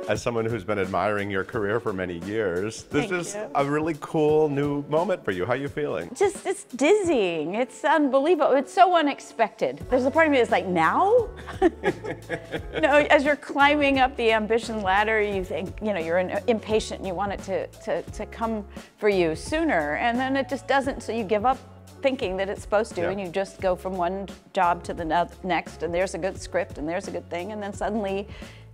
As someone who's been admiring your career for many years, this is you. a really cool new moment for you. How are you feeling? Just, it's dizzying. It's unbelievable. It's so unexpected. There's a part of me that's like, now? You know, as you're climbing up the ambition ladder, you think, you know, you're impatient and you want it to come for you sooner. And then it just doesn't, so you give up thinking that it's supposed to, and you just go from one job to the next, and there's a good script, and there's a good thing, and then suddenly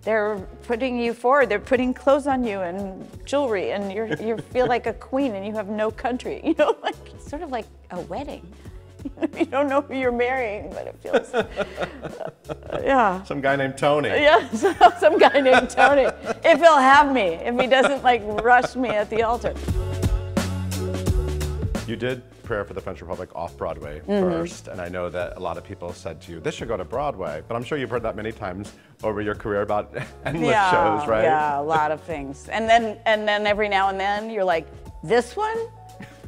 they're putting you forward. They're putting clothes on you and jewelry, and you feel like a queen, and you have no country. You know, like it's sort of like a wedding. You don't know who you're marrying, but it feels, yeah. Some guy named Tony. Yeah, some guy named Tony. If he'll have me, if he doesn't like rush me at the altar. You did Prayer for the French Republic off-Broadway first, and I know that a lot of people said to you, this should go to Broadway, but I'm sure you've heard that many times over your career about endless shows, right? Yeah, a lot of things. And then every now and then you're like, this one?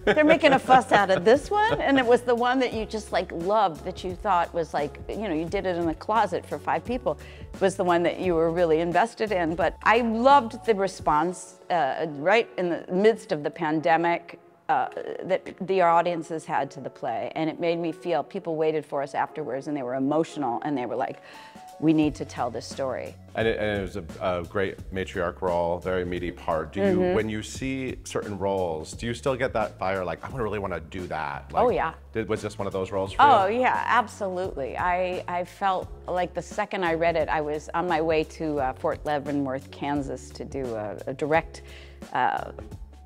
They're making a fuss out of this one? And it was the one that you just like loved, that you thought was like, you know, you did it in a closet for 5 people, was the one that you were really invested in. But I loved the response right in the midst of the pandemic that the audiences had to the play, and it made me feel people waited for us afterwards, and they were emotional, and they were like, we need to tell this story. And it was a great matriarch role, very meaty part. Do you, when you see certain roles, do you still get that fire, like, I really want to do that? Like, oh yeah. Was this one of those roles for you? Oh yeah, absolutely. I felt like the second I read it, I was on my way to Fort Leavenworth, Kansas to do a direct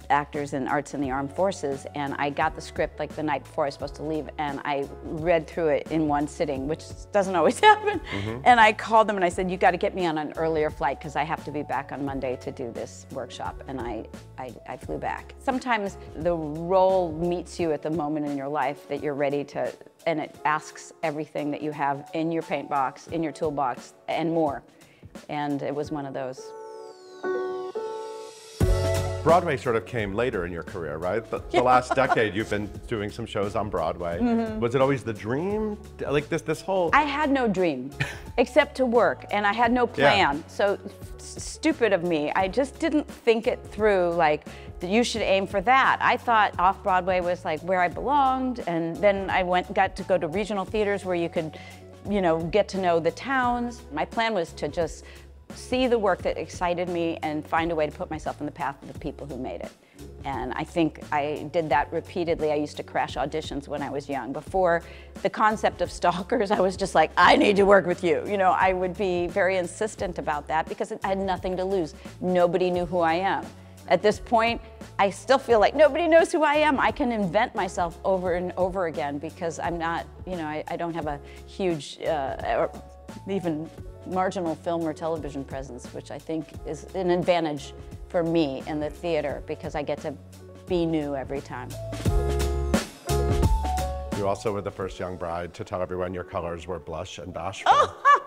Actors in Arts in the Armed Forces, and I got the script like the night before I was supposed to leave, and I read through it in one sitting, which doesn't always happen. And I called them and I said, you got to get me on an earlier flight because I have to be back on Monday to do this workshop, and I flew back. Sometimes the role meets you at the moment in your life that you're ready to, and it asks everything that you have in your paint box, in your toolbox, and more. And it was one of those. Broadway sort of came later in your career, right? The last decade you've been doing some shows on Broadway. Was it always the dream? Like this whole... I had no dream, except to work, and I had no plan. Yeah. So stupid of me. I just didn't think it through, like, you should aim for that. I thought off-Broadway was like where I belonged, and then I got to go to regional theaters where you could, you know, get to know the towns. My plan was to just see the work that excited me and find a way to put myself in the path of the people who made it. And I think I did that repeatedly. I used to crash auditions when I was young. Before the concept of stalkers, I was just like, I need to work with you. You know, I would be very insistent about that because I had nothing to lose. Nobody knew who I am. At this point, I still feel like nobody knows who I am. I can invent myself over and over again because I'm not, you know, I don't have a huge, or even marginal film or television presence, which I think is an advantage for me in the theater because I get to be new every time. You also were the first young bride to tell everyone your colors were blush and bashful. Oh,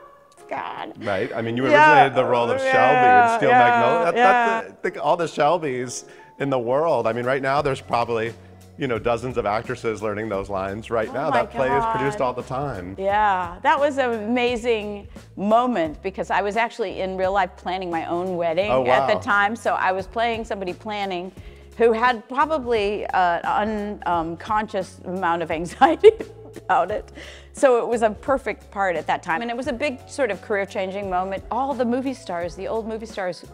God. Right? I mean, you originally had the role of Shelby in Steel Magnolia. That's all the Shelbys in the world. I mean, right now there's probably, you know, dozens of actresses learning those lines right now. That play is produced all the time. Yeah, that was an amazing moment because I was actually in real life planning my own wedding at the time. So I was playing somebody planning who had probably an unconscious amount of anxiety about it. So it was a perfect part at that time. And it was a big sort of career-changing moment. All the movie stars, the old movie stars,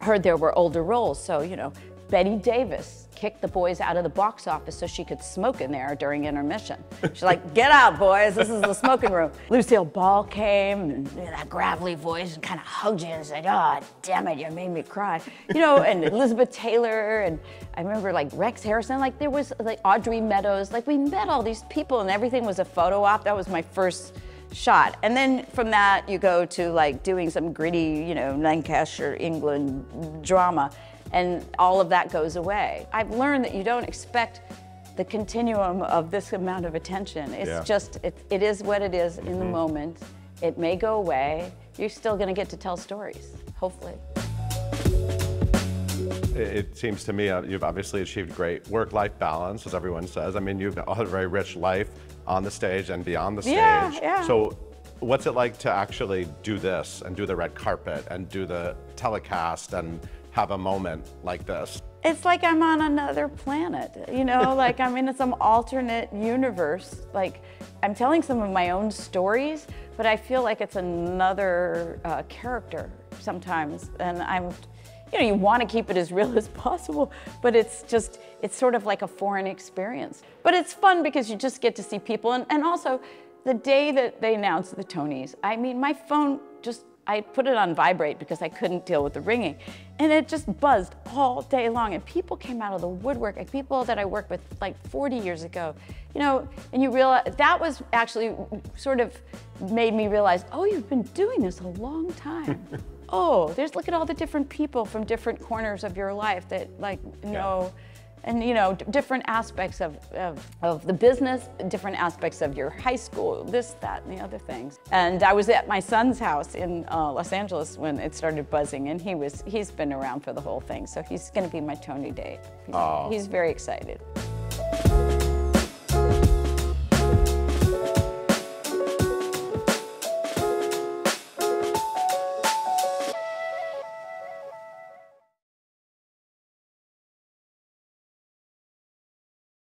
heard there were older roles. So, you know, Betty Davis kicked the boys out of the box office so she could smoke in there during intermission. She's like, get out, boys, this is the smoking room. Lucille Ball came, and that gravelly voice, and kind of hugged you and said, oh, damn it, you made me cry. You know, and Elizabeth Taylor, and I remember like Rex Harrison, like there was like Audrey Meadows, like we met all these people and everything was a photo op. That was my first shot. And then from that, you go to like doing some gritty, you know, Lancashire, England drama. And all of that goes away. I've learned that you don't expect the continuum of this amount of attention. It's just, it is what it is in the moment. It may go away. You're still gonna get to tell stories, hopefully. It seems to me you've obviously achieved great work-life balance, as everyone says. I mean, you've had a very rich life on the stage and beyond the stage. Yeah. So What's it like to actually do this and do the red carpet and do the telecast and have a moment like this? It's like I'm on another planet, you know, like I'm in some alternate universe. Like I'm telling some of my own stories, but I feel like it's another character sometimes. And you know, you want to keep it as real as possible, but it's sort of like a foreign experience. But it's fun because you just get to see people. And also, the day that they announced the Tonys, I mean, my phone I put it on vibrate because I couldn't deal with the ringing. And it just buzzed all day long. And people came out of the woodwork, and people that I worked with like 40 years ago, you know, and you realize, that was actually sort of made me realize, oh, you've been doing this a long time. Oh, look at all the different people from different corners of your life that like know, and you know, different aspects of the business, different aspects of your high school, this, that, and the other things. And I was at my son's house in Los Angeles when it started buzzing, and he's been around for the whole thing, so he's going to be my Tony date. He's very excited.